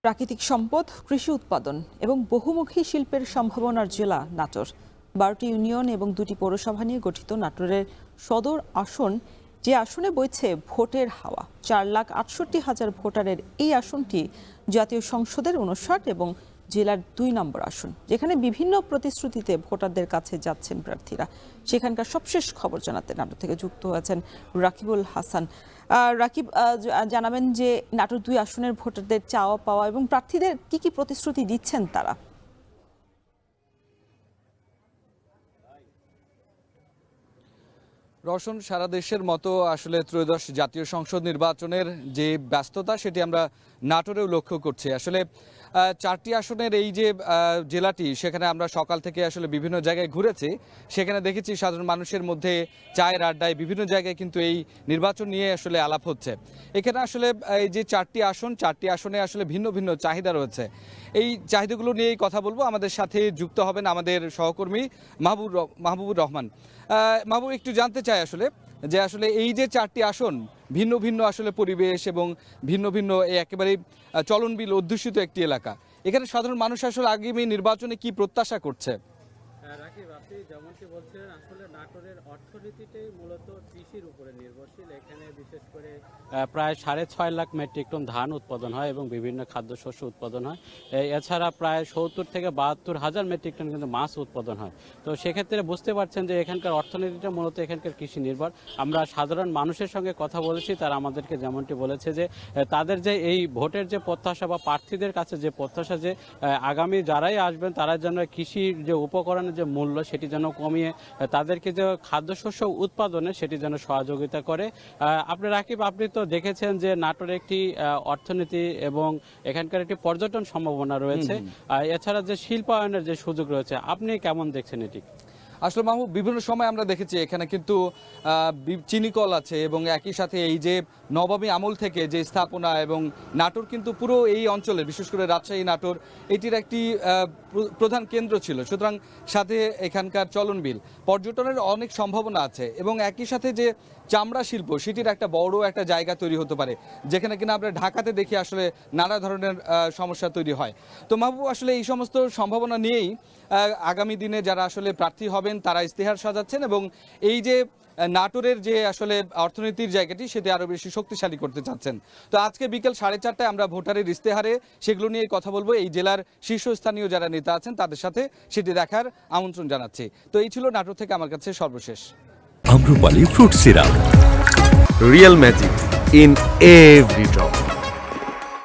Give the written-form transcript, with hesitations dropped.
প্রাকৃতিক সম্পদ, কৃষি উৎপাদন এবং বহুমুখী শিল্পের সম্ভাবনার জেলা নাটোর। 12টি ইউনিয়ন এবং 2টি পৌরসভা নিয়ে গঠিত নাটোরের সদর আসন, যে আসনে বইছে ভোটের হাওয়া। 4,68,000 ভোটারের এই আসনটি জাতীয় সংসদের 59 এবং জেলার 2 নম্বর আসন, যেখানে বিভিন্ন প্রতিশ্রুতিতে ভোটারদের কাছে যাচ্ছেন প্রার্থীরা। সেখানকার সবশেষ খবর জানাতে নাটোর থেকে যুক্ত হয়েছেন রাকিবুল হাসান। রাকিব, জানাবেন যে নাটোর 2 আসনের ভোটারদের চাওয়া পাওয়া এবং প্রার্থীদের কি প্রতিশ্রুতি দিচ্ছেন তারা? রওশন, সারা দেশের মতো আসলে ত্রয়োদশ জাতীয় সংসদ নির্বাচনের যে ব্যস্ততা সেটি আমরা নাটোরেও লক্ষ্য করছি। আসলে 4টি আসনের এই যে জেলাটি, সেখানে আমরা সকাল থেকে আসলে বিভিন্ন জায়গায় ঘুরেছি। সেখানে দেখেছি সাধারণ মানুষের মধ্যে চায়ের আড্ডায় বিভিন্ন জায়গায় কিন্তু এই নির্বাচন নিয়ে আসলে আলাপ হচ্ছে। এখানে আসলে এই যে 4টি আসনে আসলে ভিন্ন ভিন্ন চাহিদা রয়েছে। এই চাহিদাগুলো নিয়েই কথা বলবো। আমাদের সাথে যুক্ত হবেন আমাদের সহকর্মী মাহবুবুর রহমান। মাহবুব, একটু জানতে চাই আসলে এই যে 4টি আসন, ভিন্ন ভিন্ন আসলে পরিবেশ এবং ভিন্ন ভিন্ন একেবারে চলনবিল অধ্যুষিত একটি এলাকা। এখানে সাধারণ মানুষ আসলে আগামী নির্বাচনে কি প্রত্যাশা করছে? রাকিব, আপনি যেমনটি বলছেন, আসলে নাটোরের অর্থনীতিটাই মূলত কৃষির উপরে নির্ভরশীল। এখানে বিশেষ করে প্রায় 6.5 লাখ মেট্রিক টন ধান উৎপাদন হয় এবং বিভিন্ন খাদ্যশস্য উৎপাদন হয়। এছাড়া প্রায় 70 থেকে 72 হাজার মেট্রিক টন কিন্তু মাছ উৎপাদন হয়। তো সেক্ষেত্রে বুঝতে পারছেন যে এখানকার অর্থনীতিটা মূলত এখানকার কৃষি নির্ভর। আমরা সাধারণ মানুষের সঙ্গে কথা বলেছি, তারা আমাদেরকে যেমনটি বলেছে যে তাদের যে এই ভোটের যে প্রত্যাশা বা প্রার্থীদের কাছে যে প্রত্যাশা, যে আগামী যারাই আসবেন তারা যেন কৃষির যে উপকরণের যে মূল্য সেটি যেন কমিয়ে তাদেরকে যে খাদ্যশস্য উৎপাদনে সেটি যেন সহযোগিতা করে। রাকিব, আপনি তো দেখেছেন যে নাটোরে একটি অর্থনীতি এবং এখানকার একটি পর্যটন সম্ভাবনা রয়েছে, এছাড়া যে শিল্পায়নের যে সুযোগ রয়েছে, আপনি কেমন দেখছেন এটি? আসলে মাহবুব, বিভিন্ন সময় আমরা দেখেছি এখানে কিন্তু চিনিকল আছে এবং একই সাথে এই যে নবাবী আমল থেকে যে স্থাপনা, এবং নাটোর কিন্তু পুরো এই অঞ্চলের, বিশেষ করে রাজশাহী নাটোর, এটির একটি প্রধান কেন্দ্র ছিল। সুতরাং সাথে এখানকার চলনবিল, পর্যটনের অনেক সম্ভাবনা আছে এবং একই সাথে যে চামড়া শিল্প, সেটির একটা বড় একটা জায়গা তৈরি হতে পারে, যেখানে কিনা আমরা ঢাকাতে দেখি আসলে নানা ধরনের সমস্যা তৈরি হয়। তো মাহবুব, আসলে এই সমস্ত সম্ভাবনা নিয়েই আগামী দিনে যারা আসলে প্রার্থী হবেন তারা ইস্তেহার সাজাচ্ছেন এবং এই যে নাটোরের যে আসলে অর্থনীতির জায়গাটি সেটি আরো বেশি শক্তিশালী করতে চাচ্ছেন। তো আজকে বিকেল 4:30টায় আমরা ভোটারের ইস্তেহারে সেগুলো নিয়ে কথা বলবো। এই জেলার শীর্ষস্থানীয় যারা নেতা আছেন তাদের সাথে সেটি দেখার আমন্ত্রণ জানাচ্ছি। তো এই ছিল নাটোর থেকে আমার কাছে সর্বশেষ। Amrapali fruit syrup, real magic in every drop.